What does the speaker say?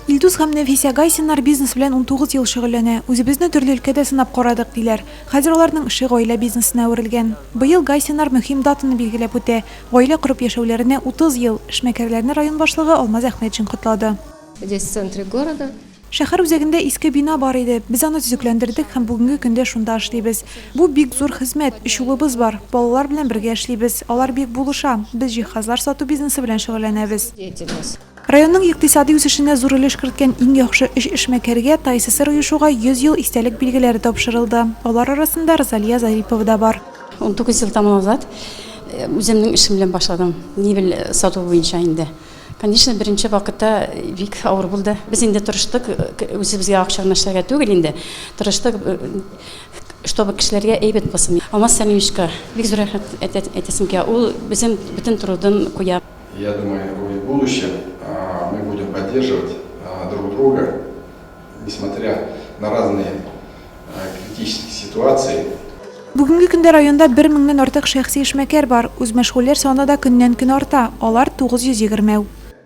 Илдус һәм Нәфисә Гайсиннар бизнес белән 19 ел шөгыльләнә. Үзебезне төрле өлкәдә сынап карадык диләр. Хәзер аларның эше гаилә бизнесына әверелгән. Быел Гайсиннар мөһим датаны билгеләп үтә. Гаилә корып яшәүләренә 30 ел. Эшмәкәрләрне район башлыгы Алмаз Әхмәтшин котлады. Здесь в центре города. Шәһәр үзәгендә иске бина бар иде. Без аны төзекләндердек һәм бүгенге көндә шунда эшлибез. Бу бик зур хезмәт. 3 улыбыз бар. Балалар белән бергә эшлибез. Алар бик булыша. Без җиһазлар сату бизнесы белән шөгыльләнәбез. Деятельность. Районның икътисади үсешенә зур өлеш керткән иң яхшы эш эшмәкәргә ТССР оешуга 100 ел истәлек билгеләре тапшырылды. Алар арасында Розалия Зарипова да бар. 19 ел тому назад үземнең эшем белән башладым. Мебель сату буенча инде. Конечно, беренче вакытта бик авыр булды. Без инде тырыштык, үзебезгә акчаны эшләргә түгел инде. Тырыштык, чтобы кешеләргә әйбәт булсын. Алмаз Сәлимовичка бик зур рәхмәт әйтәсем килә. Ул безнең бөтен трудын куя. Я думаю, в будущем мы будем поддерживать друг друга, несмотря на разные критические ситуации. Бүгенге көндә районда 1000-нән артык шәхси эшмәкәр бар. Үз мәшгульләр саны да көннән-көн арта. Алар 920.